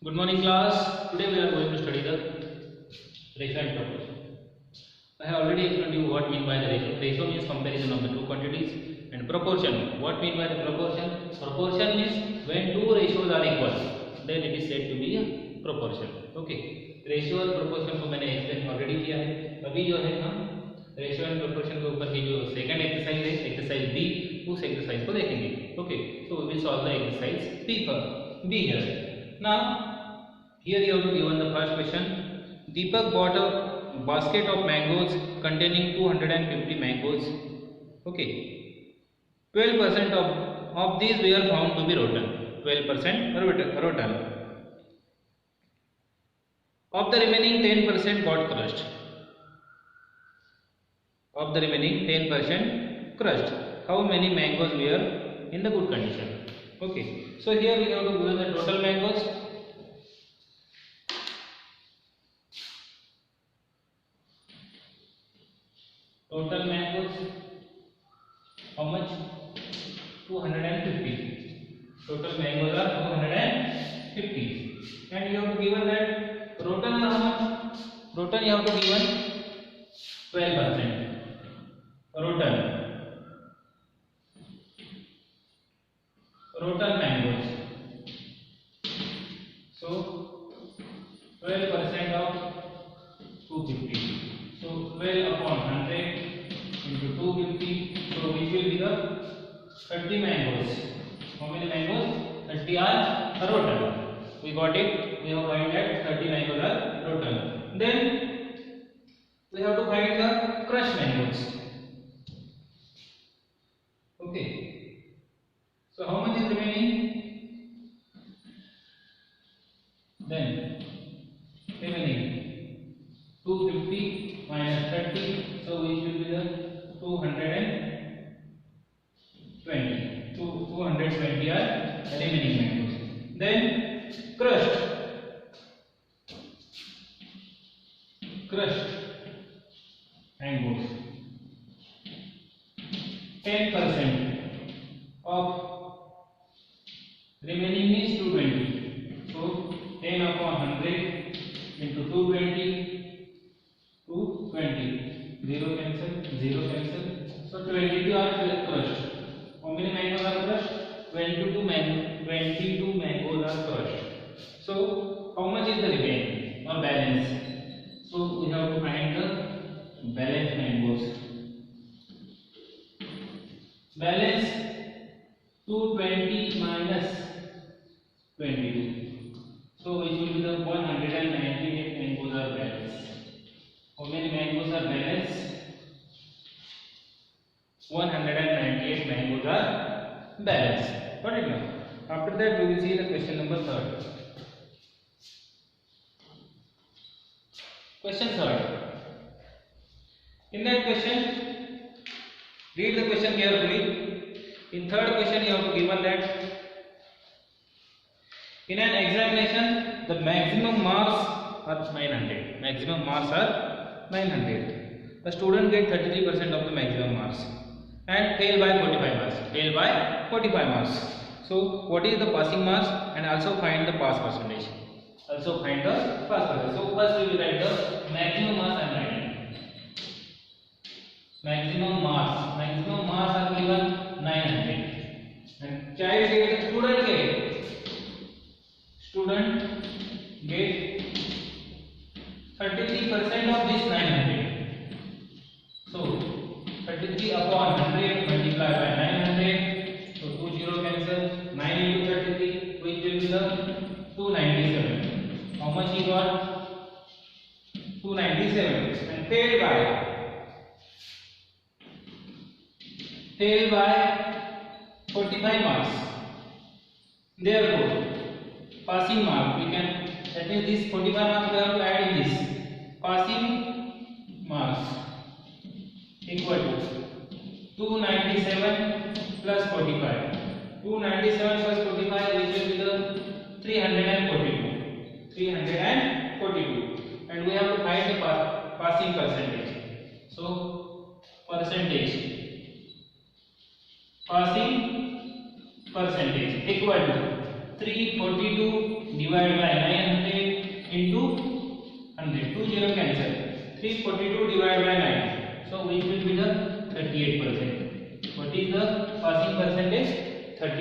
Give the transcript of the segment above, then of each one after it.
Good morning, class. Today we are going to study the ratio and proportion. I have already explained you what mean by the ratio. Ratio means comparison of the two quantities, and proportion. What mean by the proportion? Proportion means when two ratios are equal, then it is said to be a proportion. Okay. Ratio और proportion को मैंने explain already किया है. अभी जो है हम ratio and proportion के ऊपर की जो सेकंड एक्सरसाइज है, एक्सरसाइज बी, उस एक्सरसाइज को देखेंगे. Okay, so we will solve the exercise B for B here. Now, here you have to given the first question. Deepak bought a basket of mangoes containing 250 mangoes. Okay. 12% of these were found to be rotten. 12% rotten. Of the remaining 10% got crushed. Of the remaining 10% crushed. How many mangoes were in the good condition? Okay. So here we have to give the total mangoes. Total mangoes, how much? 250. Total mangoes are 250. And you have to given that rotten are how much? Rotten you have to given 12%. Rotten mangoes. So 12% of 250. So 12 upon 100 into 250. So which will be the 30 mangoes. How many mangoes? 30 are rotten. We got it. We have find that 30 mangoes are rotten. Then we have to find the crushed mangoes. Okay. So how much is remaining? Then remaining 250 minus 30, so which will be the 220. 220 are remaining mangoes. Then crushed mangoes. 10% of remaining is 220. So 10 upon 100 into 220. 220. 0 cancel. So 22 are crushed. How many mangoes are crushed? 22 mangoes are crushed. So how much is the remaining or balance? So we have to find the balance mangoes. Balance 220 minus 22. So which will be the 198 mangoes are balance. How many mangoes are balance? 198 mangoes are balance. Got it now? After that we will see the question number 3rd. Question 3rd. In that question, read the question carefully. In 3rd question you have to given that in an examination the maximum marks are 900. Maximum marks are 900. The student get 33% of the maximum marks and fail by 45 marks. So what is the passing marks, and also find the pass percentage. So first we will write the maximum marks. I am writing maximum marks are given 900, and child get, student get 33% of this 900. So 33 upon 100 multiplied by 900. So 20 cancel. 9 into 33, which will be the 297. How much he got? 297. And failed by 45 marks. Therefore, passing mark we can, that means this 45 marks we have to add in this. Passing marks equal to 297 plus 45. 297 plus 45, which will be the 342. 342. And we have to find the passing percentage. So passing percentage equal to 342 divided by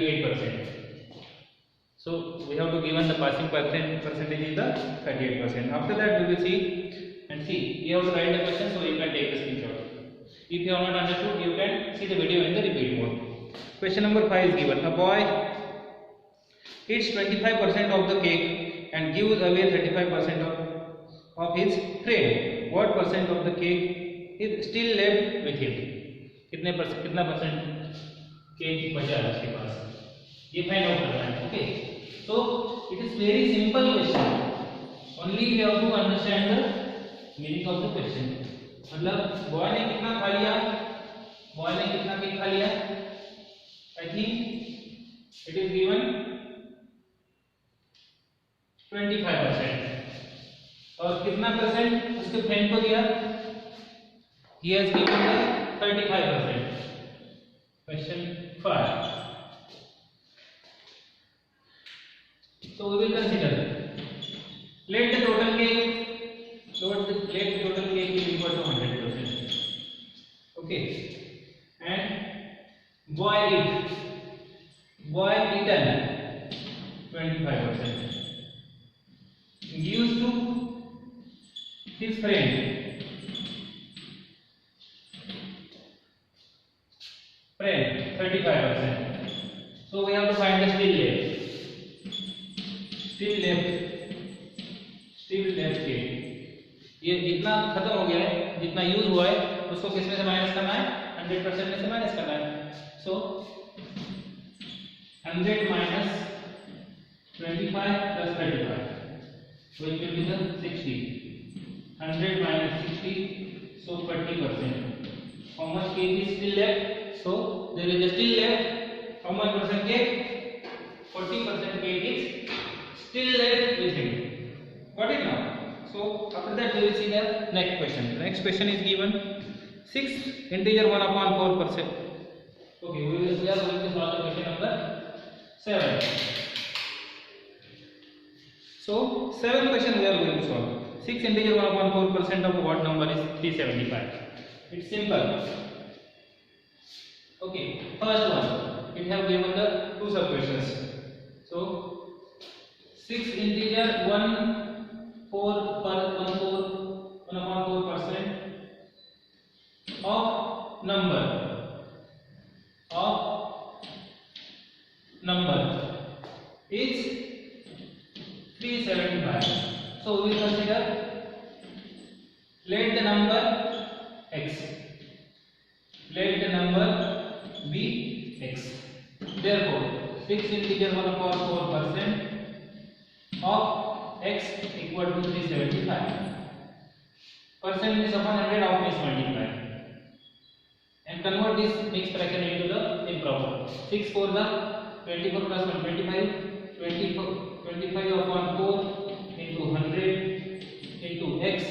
38%. So we have to given the passing percentage is the 38%. After that we will see and see. You have to write the question, so you can take the screenshot. If you have not understood, you can see the video in the repeat mode. Question number 5 is given. A boy eats 25% of the cake and gives away 35% of his friend. What percent of the cake is still left with him? कितना percent cake बचा है उसके पास, ये find out करना है. Okay, so it is very simple question, only you have to understand the meaning of the question. मतलब boy ने कितना खा लिया, बॉय ने कितना केक खा लिया, I think it is given 25%. और कितना परसेंट उसके फ्रेंड को दिया, he has given the 35%. Question 5. So we will consider, let the total cake is equal to 100%. Okay, and boy eaten 25%, gives to his friend 35%. So we have to find the still left cake. ये जितना खत्म हो गया है, जितना use हुआ है, उसको किस में से माइनस करना है, 100% में से माइनस करना है. सो 100 minus 25 plus 35, so it will be the 60. 100 minus 60, so 40%. How much cake is still left? So there is still left how much percent cake? 40% cake is still left with him. Got it now? So after that we will see the next question. The next question is given 6 integer 1 upon 4%. Okay, we are going to solve the question number 7. So 7 question we are going to solve. 6 integer 1 upon 4% of what number is 375? It's simple. Okay, first one, it have given the two sub questions. So 6 integer 1 upon 4% of number is 375. So we will consider, let the number x, let the number be x. Therefore 6 integer 1 upon 4% of x equal to 375. Percent is upon 100, of is multiply, and convert this mixed fraction into the improper. 6 for the 24 plus 1 25, 25 upon 4 into 100 into x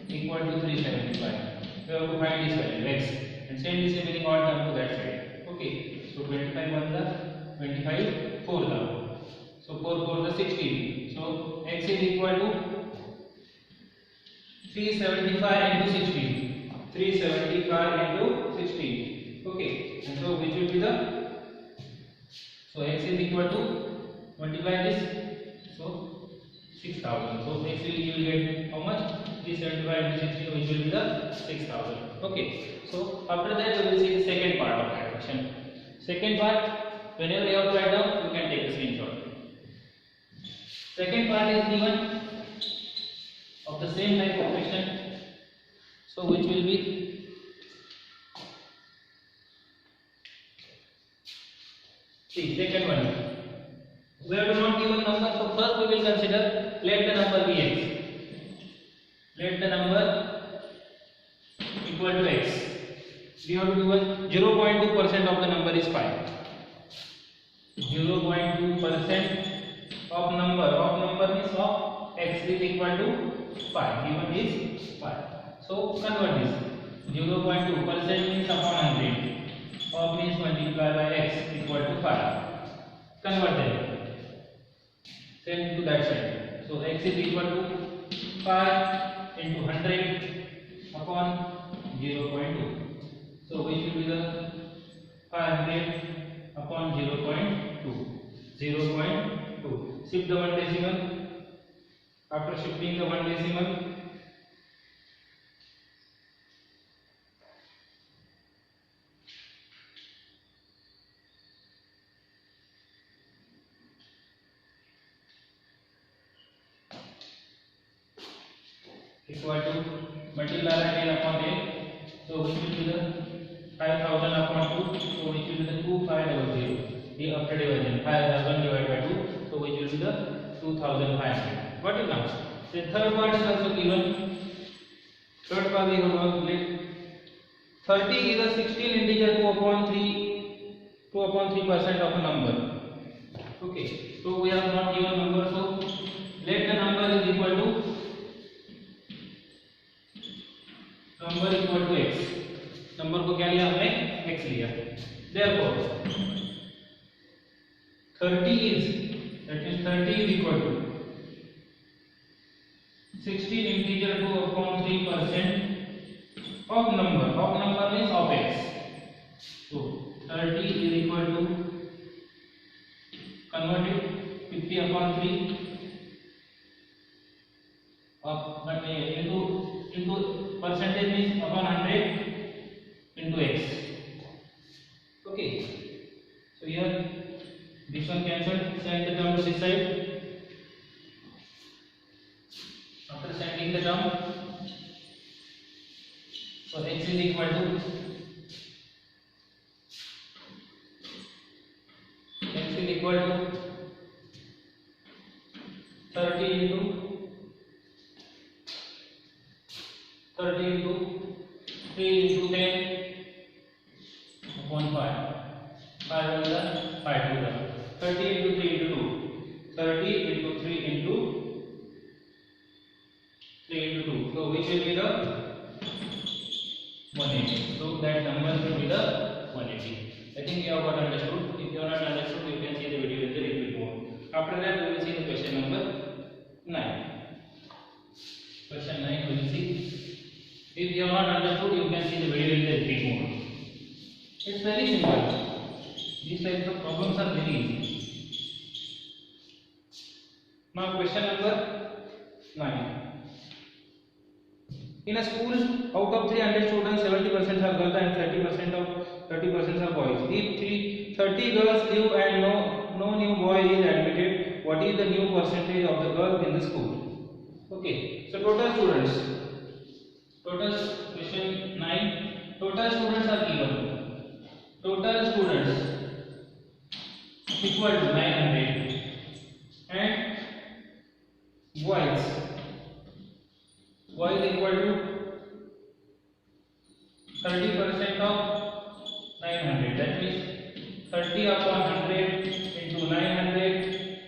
equal to 375. We have to find this value x and send this remaining odd term to that side. Okay, so 25 1 the 25 4 the, so 4 4 the 16. So x is equal to 375 into 16, 375 into 16. Okay, and so which will be the, so x is equal to, multiply this, so 6000. So x will, you will get how much, 375 into 16, which will be the 6000. Okay, so after that we will see the second part of that question. Second part, whenever you have to write down, you can take a screenshot. Second part is given of the same type of question, so which will be, see second one, we have to not given number, so first we will consider, let the number be x, let the number equal to x. We have to given 0.2% of the number is 5, 0.2% of number means of x is equal to 5, given is 5. So convert this, 0.2% means upon 100, of means multiply by x equal to 5. Convert them, send to that side. So x is equal to 5 into 100 upon 0.2. So which will be the 500 upon 0.2. 0.2. Shift the one decimal. After shifting the one decimal, equal to multiply again upon 8. So which will be the 5000 upon 2. So which will be the 2500. The after division 5000 divided by 2. So which will be the 2500. What is now? The third part is also given. Third part we have calculated. 30 is a 16 integer 2 upon 3% of a number. Okay. So we have not given number. So let the number is equal to x. Number को क्या लिया हमने x लिया. Therefore 30 is equal to 16 integer 2 upon 3% of number. Of number means of x. So 30 is equal to, convert it, 50 upon 3 of into percentage means upon 100 into x. Okay. So here this one cancelled. Send the term to this side. After sending the term, so x is equal to 30 into 3 into 10 upon 5. 5 on the 5 to the 30 into 3 into 2. 30 into 3 into 2. So which will be the 180. So that number will be the 180. I think you have got understood. If you have not understood, you can see the video in the repeat mode. After that, we will see the question number 9. Question 9 we will see. If you have not understood, you can see the video in the repeat mode. It's very simple. These types of problems are very easy. Now question number 9. In a school, out of 300 students, 70% are girls and 30% are boys. If 30 girls leave and no new boy is admitted, what is the new percentage of the girls in the school? Okay. So total students. Question 9. Total students are given. Total students equal to 900 and boys equal to 30% of 900. That means 30 upon 100 into 900.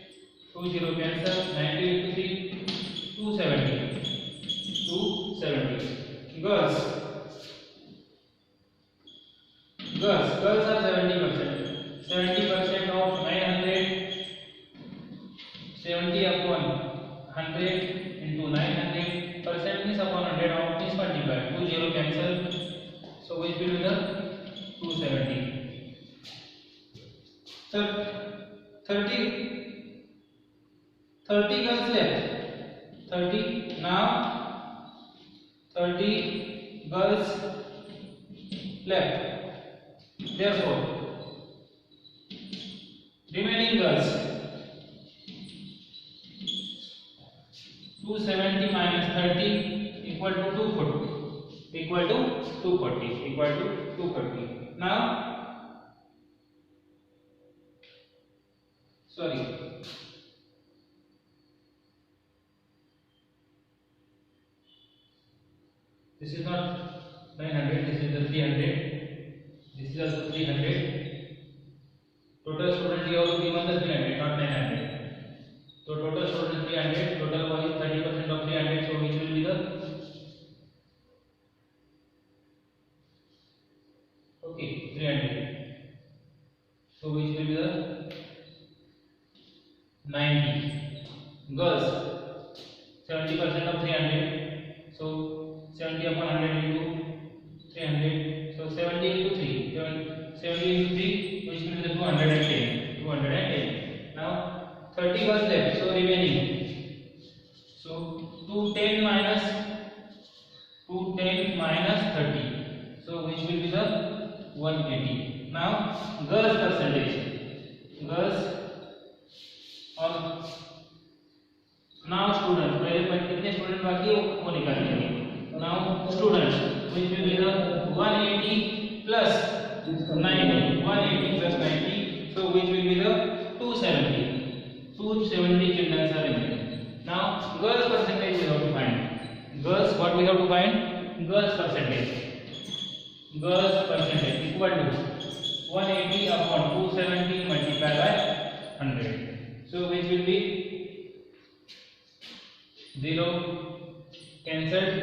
20 cancel. 90 into 3 270. Girls are 70%. 70% of 900. 70 upon 100 into 900. Percent means upon 100 of means multiplied. 20 cancel. So which will be the 270. So 30 girls left. 30 now. 30 girls left. Therefore, remaining girls 270 minus 30 equal to 240. Now, sorry. This is not 900, this is the 300. This is also 300. Total student you have given the 300, not 900. So total student 300. Total boy is 30% of 300. So which will be the okay 300. So which will be the 90. Girls 70% of 300. So 70 upon 100 into 300. So 70 into 3. 70 into 3 which will be the 210. 210. Now 30 was left, so remaining. So 210 minus 30. So which will be the 180. Now girls percentage. Girls और now student. पहले कितने student बाकी है वो निकालेंगे. Now student which will be the 180 plus 90. 180 plus 90. So which will be the 270. 270 children are remaining. Now girls percentage we have to find. Girls, what we have to find? Girls percentage. Girls percentage equal to 180 upon 270 multiplied by 100. So which will be 0 cancelled.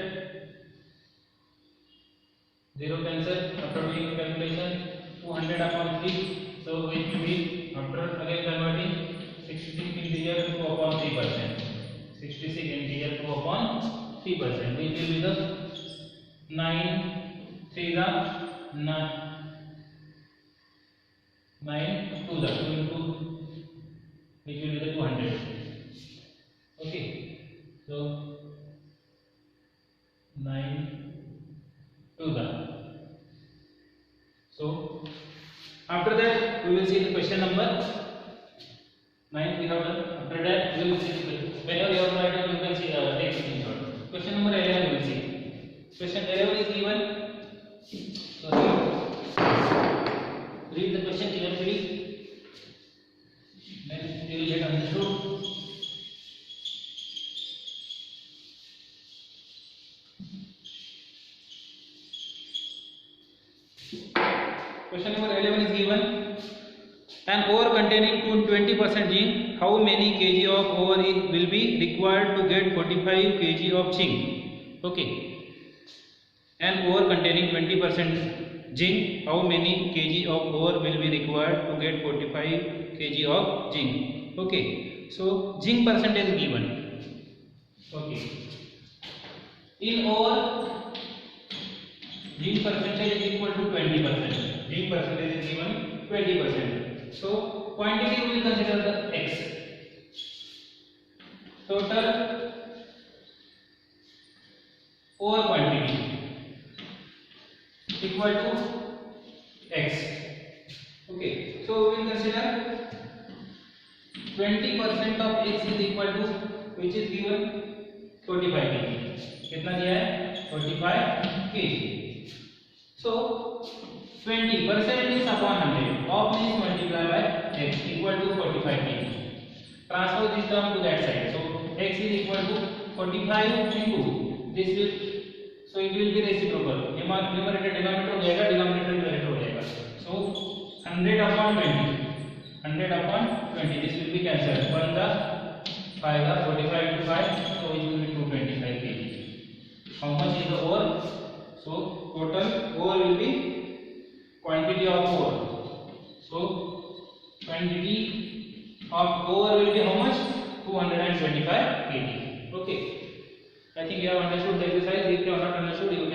0 cancelled after doing the calculation. 200 upon 3. So which will be after again converting 66 integer 2 upon 3%. 66 integer 2 upon 3%. Which will be the 9 3 the 9 2 the 2 into which will be the 200. Okay, so 9 2 the. So after that we will see the question number 9 we have done. After that we will see whenever you have write down you can see take screenshot. Question number 11 we will see. Question 11 is given. So read the question carefully. Then you will get understood. Question number 11 is given. An ore containing 20% zinc, how many kg of ore will be required to get 45 kg of zinc? Okay. An ore containing 20% zinc, how many kg of ore will be required to get 45 kg of zinc? Okay. So zinc percentage given. Okay. In ore, zinc percentage is equal to 20%. Zinc percentage is given 20%. So quantity we will consider the X. Total ore quantity equal to X. Okay. So we will consider 20% of X is equal to which is given 45 kg. कितना दिया है? 45 kg. So 20% is upon 100. Of means multiply by X equal to 45 kg. Transfer this term to that side. So X is equal to 45 into this will. So it will be reciprocal. Numerator denominator हो जाएगा, denominator numerator हो जाएगा. So 100 upon 20. 100 upon 20. This will be cancelled. 1 the 5 the 45 into 5. So it will be 225 kg. How much is the ore? So total ore will be quantity of ore. So quantity of ore will be how much? 225 kg. Okay. I think you have understood the exercise. If you have not understood, you